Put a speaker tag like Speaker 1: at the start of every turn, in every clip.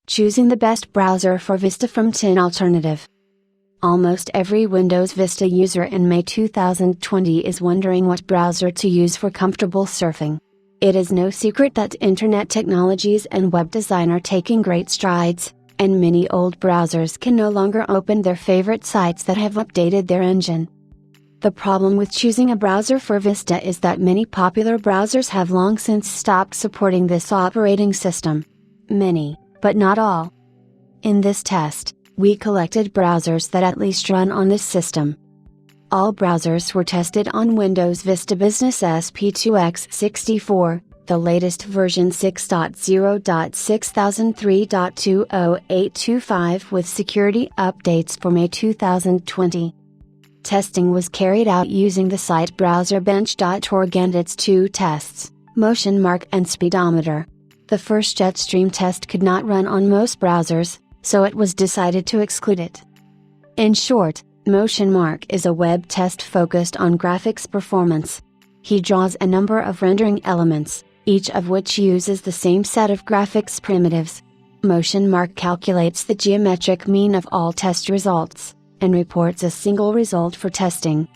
Speaker 1: Choosing the best browser for Vista from 10 Alternative. Almost every Windows Vista user in May 2020 is wondering what browser to use for comfortable surfing. It is no secret that internet technologies and web design are taking great strides, and many old browsers can no longer open their favorite sites that have updated their engine. The problem with choosing a browser for Vista is that many popular browsers have long since stopped supporting this operating system. Many, but not all. In this test, we collected browsers that at least run on this system. All browsers were tested on Windows Vista Business SP2X64, the latest version 6.0.6003.20825 with security updates for May 2020. Testing was carried out using the site browserbench.org and its two tests, Motion Mark and Speedometer. The first Jetstream test could not run on most browsers, so it was decided to exclude it. In short, Motion Mark is a web test focused on graphics performance. He draws a number of rendering elements, each of which uses the same set of graphics primitives. Motion Mark calculates the geometric mean of all test results, and reports a single result for testing.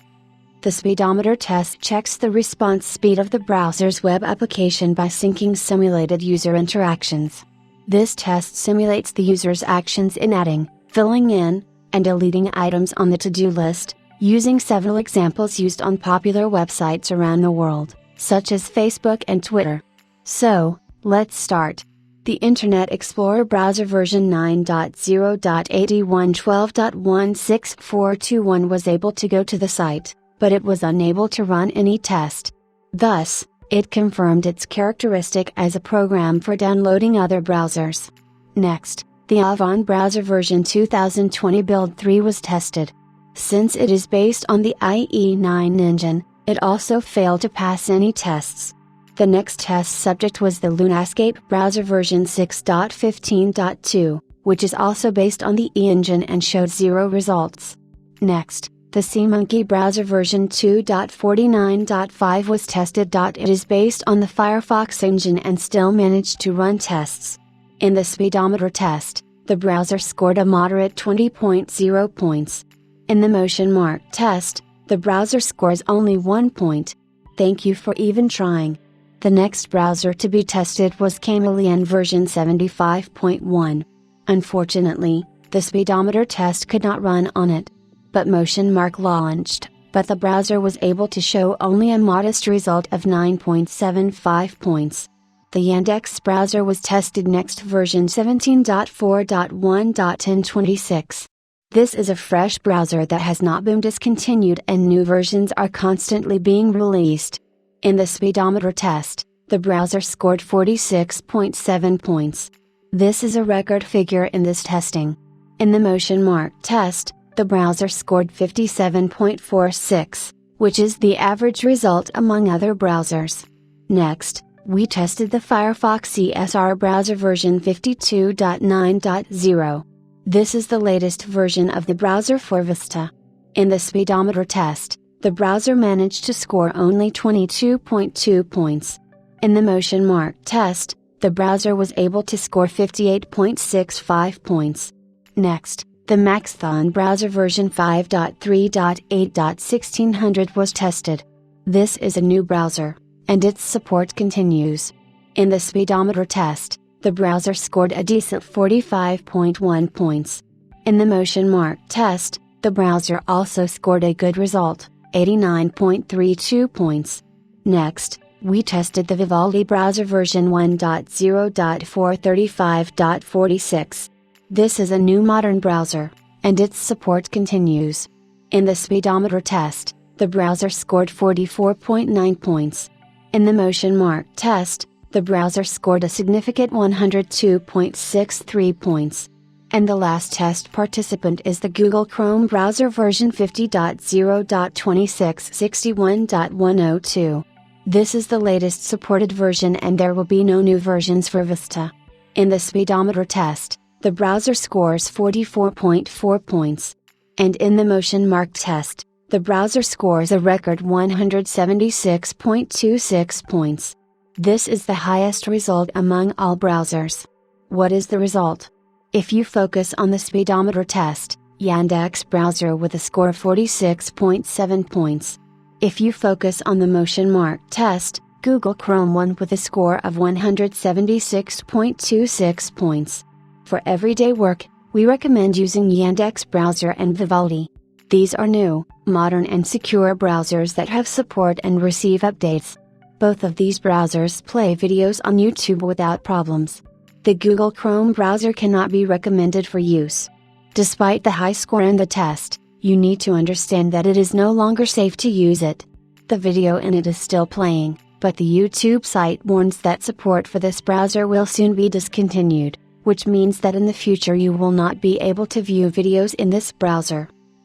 Speaker 1: The Speedometer test checks the response speed of the browser's web application by syncing simulated user interactions. This test simulates the user's actions in adding, filling in, and deleting items on the to-do list, using several examples used on popular websites around the world, such as Facebook and Twitter. So, let's start. The Internet Explorer browser version 9.0.8112.16421 was able to go to the site, but it was unable to run any test. Thus, it confirmed its characteristic as a program for downloading other browsers. Next, the Avon browser version 2020 build 3 was tested. Since it is based on the IE9 engine, it also failed to pass any tests. The next test subject was the Lunascape browser version 6.15.2, which is also based on the E-engine and showed 0 results. Next, the SeaMonkey browser version 2.49.5 was tested. It is based on the Firefox engine and still managed to run tests. In the Speedometer test, the browser scored a moderate 20.0 points. In the Motion Mark test, the browser scores only 1 point. Thank you for even trying. The next browser to be tested was Chameleon version 75.1. Unfortunately, the Speedometer test could not run on it. But Motion Mark launched, but the browser was able to show only a modest result of 9.75 points. The Yandex Browser was tested next version 17.4.1.1026. This is a fresh browser that has not been discontinued and new versions are constantly being released. In the Speedometer test, the browser scored 46.7 points. This is a record figure in this testing. In the Motion Mark test, the browser scored 57.46, which is the average result among other browsers. Next, we tested the Firefox ESR browser version 52.9.0. This is the latest version of the browser for Vista. In the Speedometer test, the browser managed to score only 22.2 points. In the Motion Mark test, the browser was able to score 58.65 points. Next, the Maxthon Browser version 5.3.8.1600 was tested. This is a new browser, and its support continues. In the Speedometer test, the browser scored a decent 45.1 points. In the Motion Mark test, the browser also scored a good result, 89.32 points. Next, we tested the Vivaldi browser version 1.0.435.46. This is a new modern browser, and its support continues. In the Speedometer test, the browser scored 44.9 points. In the Motion Mark test, the browser scored a significant 102.63 points. And the last test participant is the Google Chrome browser version 50.0.2661.102. This is the latest supported version and there will be no new versions for Vista. In the Speedometer test, the browser scores 44.4 points. And in the Motion Mark test, the browser scores a record 176.26 points. This is the highest result among all browsers. What is the result? If you focus on the Speedometer Test, Yandex Browser with a score of 46.7 points. If you focus on the Motion Mark Test, Google Chrome won with a score of 176.26 points. For everyday work, we recommend using Yandex Browser and Vivaldi. These are new, modern and secure browsers that have support and receive updates. Both of these browsers play videos on YouTube without problems. The Google Chrome browser cannot be recommended for use. Despite the high score in the test, you need to understand that it is no longer safe to use it. The video in it is still playing, but the YouTube site warns that support for this browser will soon be discontinued, which means that in the future you will not be able to view videos in this browser.